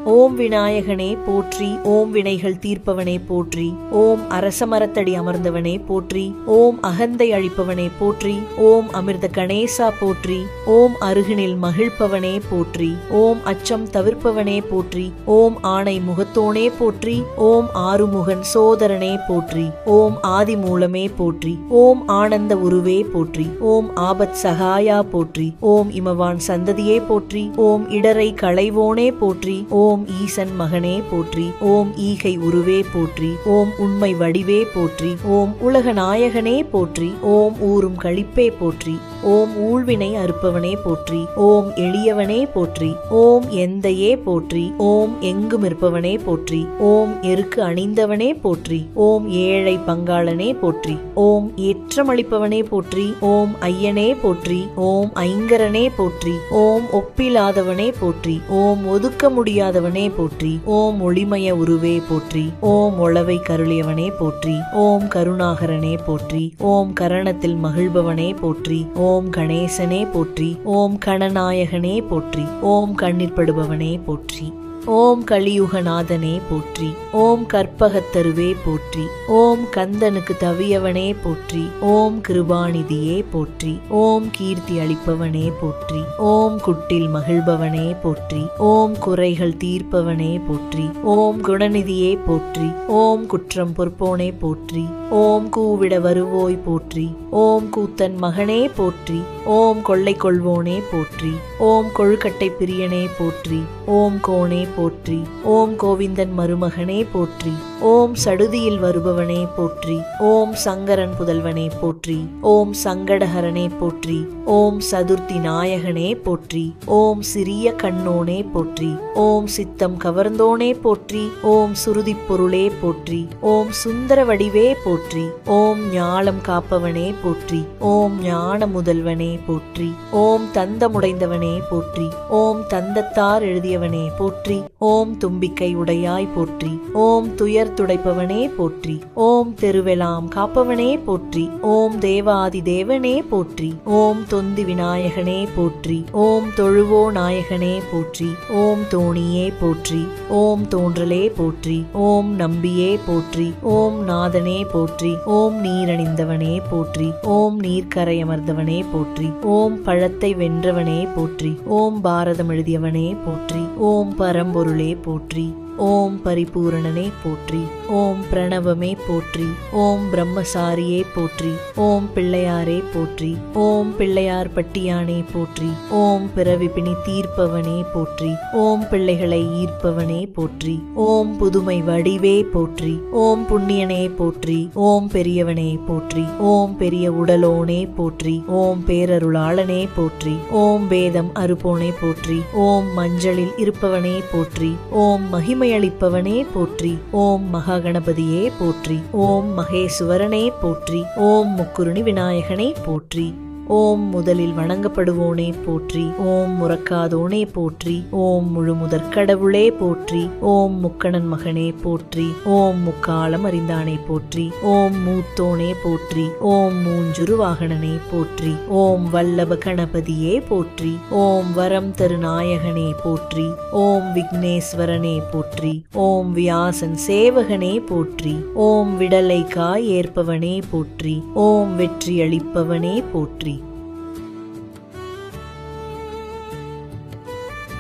ஓம் விநாயகனே போற்றி. ஓம் வினைகள் தீர்ப்பவனே போற்றி. ஓம் அரசமரத்தடி அமர்ந்தவனே போற்றி. ஓம் அகந்தை அழிப்பவனே போற்றி. ஓம் அமிர்த கணேசா போற்றி. ஓம் அருகினில் மகிழ்ப்பவனே போற்றி. ஓம் அச்சம் தவிர்ப்பவனே போற்றி. ஓம் ஆணை முகத்தோனே போற்றி. ஓம் ஆறுமுகன் சோதரனே போற்றி. ஓம் ஆதி மூலமே போற்றி. ஓம் ஆனந்த உருவே போற்றி. ஓம் ஆபத் சகாயா போற்றி. ஓம் இமவான் சந்ததியே போற்றி. ஓம் இடரை களைவோனே போற்றி. ஓம் ஈசன் மகனே போற்றி. ஓம் ஈகை உருவே போற்றி. ஓம் உண்மை வடிவே போற்றி. ஓம் உலக நாயகனே போற்றி. ஓம் ஊரும் களிப்பே போற்றி. ஓம் ஊழ்வினை அறுப்பவனே போற்றி. ஓம் எளியவனே போற்றி. ஓம் எந்தையே போற்றி. ஓம் எங்கும் இருப்பவனே போற்றி. ஓம் எருக்கு அணிந்தவனே போற்றி. ஓம் ஏழை பங்காளனே போற்றி. ஓம் ஏற்றமளிப்பவனே போற்றி. ஓம் ஐயனே போற்றி. ஓம் ஐங்கரனே போற்றி. ஓம் ஒப்பிலாதவனே போற்றி. ஓம் ஒதுக்க முடியாதவனே போற்றி. ஓம் ஒளிமய உருவே போற்றி. ஓம் ஒளவை கருளியவனே போற்றி. ஓம் கருணாகரனே போற்றி. ஓம் கரணத்தில் மகிழ்பவனே போற்றி. ஓம் கணேசனே போற்றி. ஓம் கணநாயகனே போற்றி. ஓம் கண்ணிற்படுபவனே போற்றி. ஓம் கலியுகநாதனே போற்றி. ஓம் கற்பகத்தருவே போற்றி. ஓம் கந்தனுக்கு தவியவனே போற்றி. ஓம் கிருபாநிதியே போற்றி. ஓம் கீர்த்தி அளிப்பவனே போற்றி. ஓம் குட்டில் மகிழ்பவனே போற்றி. ஓம் குறைகள் தீர்ப்பவனே போற்றி. ஓம் குணநிதியே போற்றி. ஓம் குற்றம் பொறுப்போனே போற்றி. ஓம் கூவிட வருவோய் போற்றி. ஓம் கூத்தன் மகனே போற்றி. ஓம் கொள்ளை கொள்வோனே போற்றி. ஓம் கொழுக்கட்டை பிரியனே போற்றி. ஓம் கோனே போற்றி. ஓம் கோவிந்தன் மருமகனே போற்றி. ஓம் சடுதியில் வருபவனே போற்றி. ஓம் சங்கரன் புதல்வனே போற்றி. ஓம் சங்கடஹரனே போற்றி. ஓம் சதுர்த்தி நாயகனே போற்றி. ஓம் சிறிய கண்ணோனே போற்றி. ஓம் சித்தம் கவர்ந்தோனே போற்றி. ஓம் சுருதி பொருளே போற்றி. ஓம் சுந்தர வடிவே போற்றி. ஓம் ஞாலம் காப்பவனே போற்றி. ஓம் ஞான முதல்வனே போற்றி. ஓம் தந்தமுடைந்தவனே போற்றி. ஓம் தந்தத்தார் எழுதியவனே போற்றி. ஓம் தும்பிக்கை உடையாய் போற்றி. ஓம் துயர் துடைப்பவனே போற்றி. ஓம் தெருவெலாம் காப்பவனே போற்றி. ஓம் தேவாதி தேவனே போற்றி. ஓம் தொந்தி விநாயகனே போற்றி. ஓம் தொழுவோ நாயகனே போற்றி. ஓம் தோணியே போற்றி. ஓம் தோன்றலே போற்றி. ஓம் நம்பியே போற்றி. ஓம் நாதனே போற்றி. ஓம் நீரணிந்தவனே போற்றி. ஓம் நீர்க்கரையமர்ந்தவனே போற்றி. ஓம் பழத்தை வென்றவனே போற்றி. ஓம் பாரதம் எழுதியவனே போற்றி. ஓம் பரம்பொருளே போற்றி. ஓம் பரிபூரணனே போற்றி. ஓம் பிரணவமே போற்றி. ஓம் பிரம்மசாரியே போற்றி. ஓம் பிள்ளையாரே போற்றி. ஓம் பிள்ளையார் பட்டியானே போற்றி. ஓம் பிறவி பிணி தீர்ப்பவனே போற்றி. ஓம் பிள்ளைகளை ஈர்ப்பவனே போற்றி. ஓம் புதுமை வடிவே போற்றி. ஓம் புண்ணியனே போற்றி. ஓம் பெரியவனே போற்றி. ஓம் பெரிய உடலோனே போற்றி. ஓம் பேரருளாளனே போற்றி. ஓம் வேதம் அறுப்போனே போற்றி. ஓம் மஞ்சளில் இருப்பவனே போற்றி. ஓம் மகிமையளிப்பவனே போற்றி. ஓம் மகாகணபதியே போற்றி. ஓம் மகேசுவரனே போற்றி. ஓம் முக்குருணி விநாயகனே போற்றி. ஓம் முதலில் வணங்கப்படுவோனே போற்றி. ஓம் முறக்காதோனே போற்றி. ஓம் முழு முதற்கடவுளே போற்றி. ஓம் முக்கணன் மகனே போற்றி. ஓம் முக்காலம் அறிந்தானே போற்றி. ஓம் மூத்தோனே போற்றி. ஓம் மூஞ்சுரு வாகனனே போற்றி. ஓம் வல்லப கணபதியே போற்றி. ஓம் வரம் தருநாயகனே போற்றி. ஓம் விக்னேஸ்வரனே போற்றி. ஓம் வியாசன் சேவகனே போற்றி. ஓம் விடலை காய் ஏற்பவனே போற்றி. ஓம் வெற்றி அளிப்பவனே போற்றி.